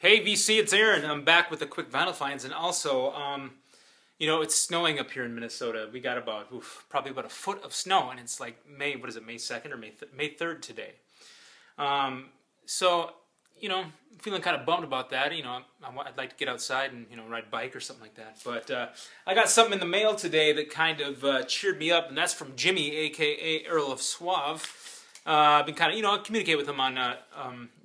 Hey VC, it's Aaron. I'm back with the quick vinyl finds, and also, it's snowing up here in Minnesota. We got about, probably about a foot of snow, and it's like May 2nd or May 3rd today. So, I'm feeling kind of bummed about that. I'd like to get outside and, ride a bike or something like that. But I got something in the mail today that kind of cheered me up, and that's from Jimmy, a.k.a. Earl of Suave. I've been kind of, communicate with him on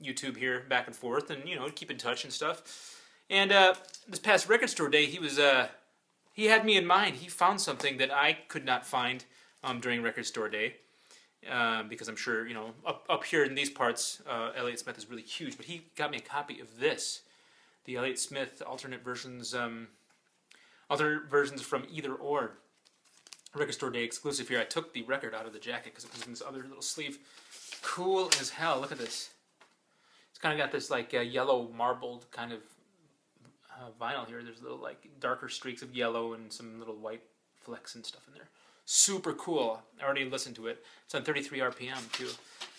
YouTube here, back and forth, and, keep in touch and stuff. And this past record store day, he had me in mind. He found something that I could not find during record store day. Because I'm sure, up here in these parts, Elliott Smith is really huge. But he got me a copy of this, the Elliott Smith alternate versions from Either Or. Record store day exclusive here. I took the record out of the jacket because it was in this other little sleeve. Cool as hell. Look at this. It's kind of got this like yellow marbled kind of vinyl here. There's little like darker streaks of yellow and some little white flecks and stuff in there. Super cool. I already listened to it. It's on 33 RPM too.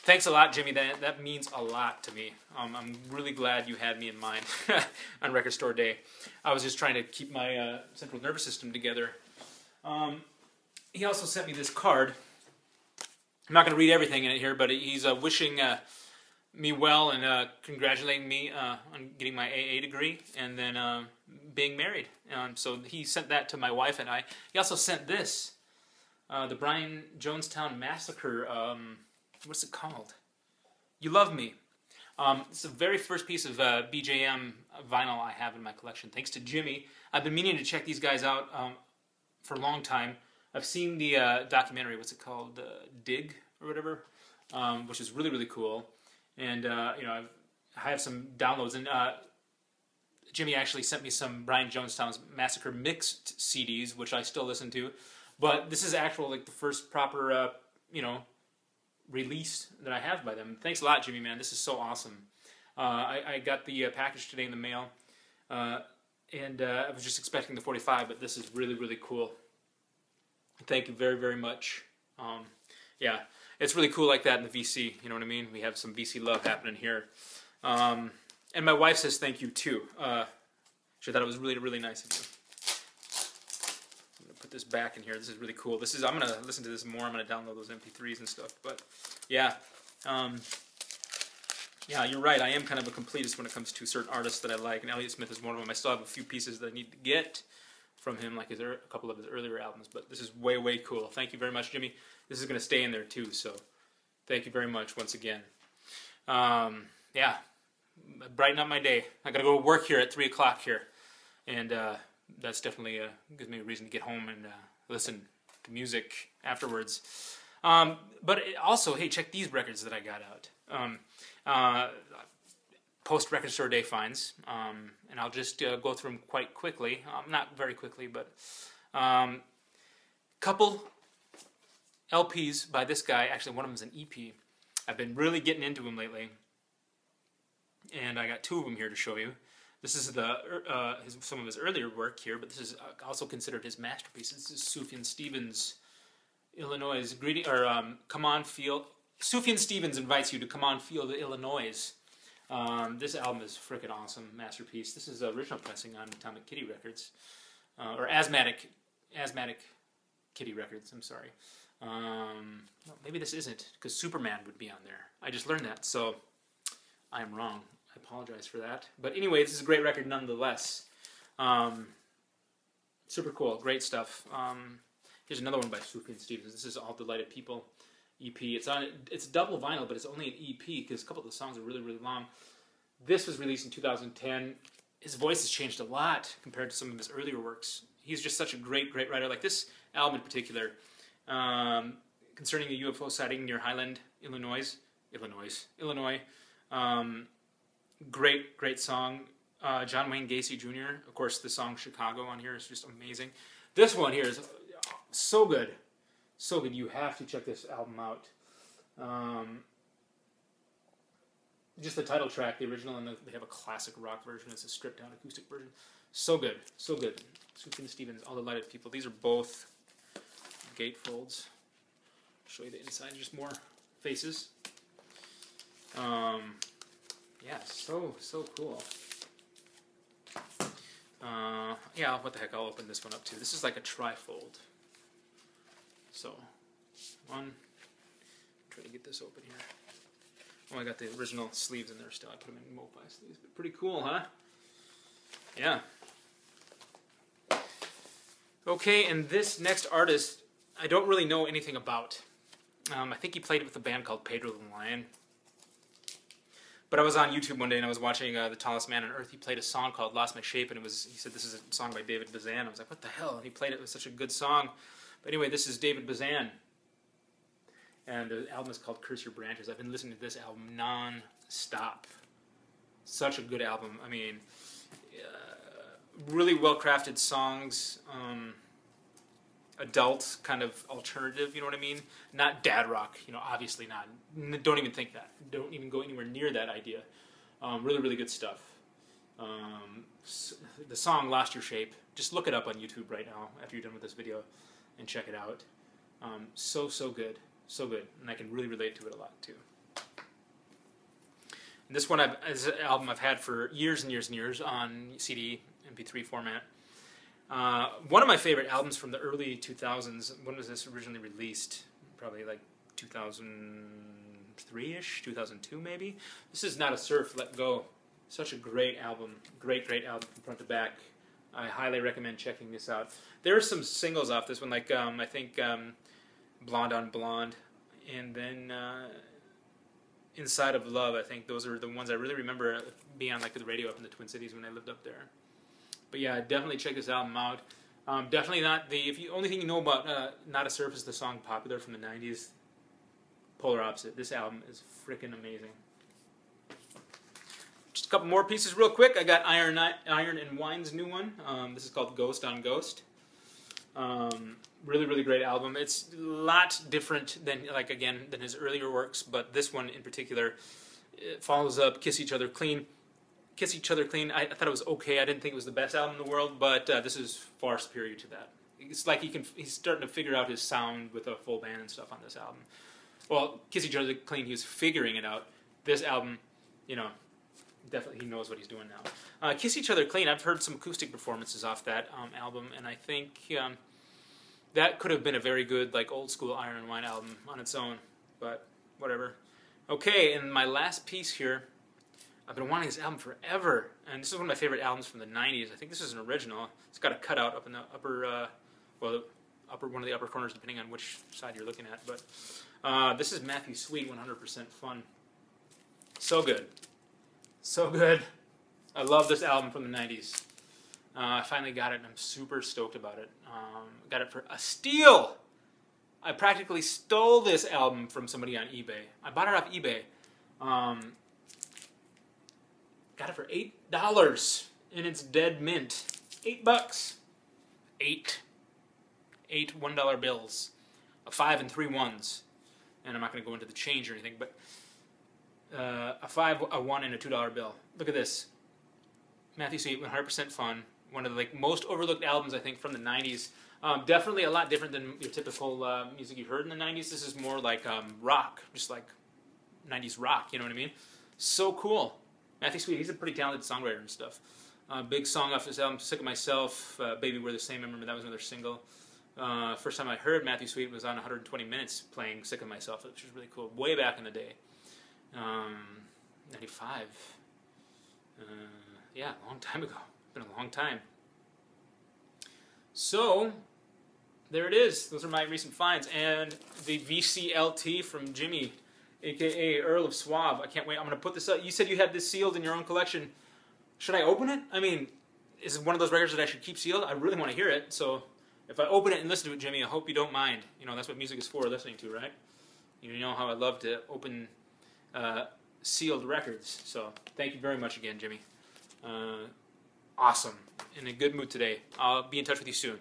Thanks a lot, Jimmy. That means a lot to me. I'm really glad you had me in mind on record store day. I was just trying to keep my central nervous system together. He also sent me this card. I'm not going to read everything in it here, but he's wishing me well and congratulating me on getting my AA degree and then being married. So he sent that to my wife and I. He also sent this, the Brian Jonestown Massacre. What's it called? You Love Me. It's the very first piece of BJM vinyl I have in my collection. Thanks to Jimmy. I've been meaning to check these guys out for a long time. I've seen the documentary, what's it called, Dig or whatever, which is really, really cool. And, I have some downloads. And Jimmy actually sent me some Brian Jonestown's Massacre mixed CDs, which I still listen to. But this is actual, like, the first proper, release that I have by them. Thanks a lot, Jimmy, man. This is so awesome. I got the package today in the mail. And I was just expecting the 45, but this is really, really cool. Thank you very, very much. Yeah, it's really cool like that in the VC, you know what I mean? We have some VC love happening here. And my wife says thank you too. She thought it was really, really nice of you. I'm going to put this back in here. This is really cool. I'm going to listen to this more. I'm going to download those MP3s and stuff. But yeah, yeah, you're right. I am kind of a completist when it comes to certain artists that I like, and Elliott Smith is one of them. I still have a few pieces that I need to get from him, like a couple of his earlier albums, but this is way, way cool. Thank you very much, Jimmy. This is going to stay in there too, so thank you very much once again. Yeah, brighten up my day. I got to go to work here at 3 o'clock here, and that's definitely gives me a reason to get home and listen to music afterwards. But also, hey, check these records that I got out. Post record store day finds, and I'll just go through them quite quickly. Not very quickly, but couple LPs by this guy. Actually, one of them is an EP. I've been really getting into him lately, and I got two of them here to show you. This is some of his earlier work here, but this is also considered his masterpiece. This is Sufjan Stevens, Illinois. Come on, feel. Sufjan Stevens invites you to come on, feel the Illinois. This album is freaking awesome, masterpiece. This is original pressing on Atomic Kitty Records, or Asthmatic Kitty Records. I'm sorry. Well, maybe this isn't, because Superman would be on there. I just learned that, so I am wrong. I apologize for that. But anyway, this is a great record nonetheless. Super cool, great stuff. Here's another one by Sufjan Stevens. This is All Delighted People EP. It's double vinyl, but it's only an EP because a couple of the songs are really, really long. This was released in 2010. His voice has changed a lot compared to some of his earlier works. He's just such a great, great writer. Like this album in particular, concerning a UFO sighting near Highland, Illinois. Great, great song. John Wayne Gacy Jr. Of course, the song Chicago on here is just amazing. This one here is so good. So good. You have to check this album out. Just the title track, the original, and they have a classic rock version. It's a stripped down acoustic version. So good. So good. Sufjan Stevens, All Delighted People. These are both gatefolds. I'll show you the inside, just more faces. Yeah, so cool. Yeah, what the heck, I'll open this one up too. This is like a trifold. So, one, try to get this open here. Oh, I got the original sleeves in there still. I put them in MoFi sleeves, but pretty cool, huh? Yeah. Okay, and this next artist, I don't really know anything about. I think he played with a band called Pedro the Lion. But I was on YouTube one day and I was watching The Tallest Man on Earth. He played a song called Lost My Shape, and he said this is a song by David Bazan. I was like, what the hell? And he played it. It was such a good song. But anyway, this is David Bazan. And the album is called Curse Your Branches. I've been listening to this album non-stop. Such a good album. I mean, really well-crafted songs. Adult kind of alternative, you know what I mean? Not dad rock, you know, obviously not. Don't even think that. Don't even go anywhere near that idea. Really, really good stuff. The song Lost Your Shape, just look it up on YouTube right now after you're done with this video and check it out. So good. So good. And I can really relate to it a lot too. And this one is an album I've had for years and years and years on CD, MP3 format. One of my favorite albums from the early 2000s. When was this originally released? Probably like 2003-ish, 2002 maybe. This is Not a Surf, Let Go. Such a great album. Great album from front to back. I highly recommend checking this out. There are some singles off this one, like I think Blonde on Blonde, and then Inside of Love. I think those are the ones I really remember being on like the radio up in the Twin Cities when I lived up there. But yeah, definitely check this album out. Definitely not the... If you only thing you know about Not a Surf is the song Popular from the 90s. Polar opposite. This album is freaking amazing. Just a couple more pieces real quick. I got Iron and Wine's new one. This is called Ghost on Ghost. Really, really great album. It's a lot different than, like, again, than his earlier works, but this one in particular, it follows up Kiss Each Other Clean. Kiss Each Other Clean, I thought it was okay. I didn't think it was the best album in the world, but this is far superior to that. It's like he's starting to figure out his sound with a full band and stuff on this album. Well, Kiss Each Other Clean, he was figuring it out. This album, you know, definitely he knows what he's doing now. Kiss Each Other Clean, I've heard some acoustic performances off that album, and I think that could have been a very good, like, old school Iron and Wine album on its own, but whatever. Okay, and my last piece here, I've been wanting this album forever, and this is one of my favorite albums from the 90s. I think this is an original. It's got a cutout up in the upper, one of the upper corners, depending on which side you're looking at. But this is Matthew Sweet, 100% Fun. So good. So good. I love this album from the 90s. I finally got it, and I'm super stoked about it. Got it for a steal! I practically stole this album from somebody on eBay. I bought it off eBay. Got it for $8 in its dead mint. $8. Eight $1 bills. A 5 and 3 ones. And I'm not going to go into the change or anything, but a 5, a 1, and a $2 bill. Look at this. Matthew Sweet, 100% Fun. One of the most overlooked albums, I think, from the 90s. Definitely a lot different than your typical music you heard in the 90s. This is more like rock, just like 90s rock, you know what I mean? So cool. Matthew Sweet, he's a pretty talented songwriter and stuff. Big song off this album, Sick of Myself, Baby We're the Same. I remember that was another single. First time I heard Matthew Sweet was on 120 Minutes playing Sick of Myself, which was really cool. Way back in the day. 95. Yeah, a long time ago. Been a long time. So, there it is. Those are my recent finds. And the VCLT from Jimmy, a.k.a. Earl of Suave. I can't wait. I'm going to put this up. You said you had this sealed in your own collection. Should I open it? I mean, is it one of those records that I should keep sealed? I really want to hear it. So, if I open it and listen to it, Jimmy, I hope you don't mind. You know, that's what music is for, listening to, right? You know how I love to open sealed records. So, thank you very much again, Jimmy. Awesome. In a good mood today. I'll be in touch with you soon.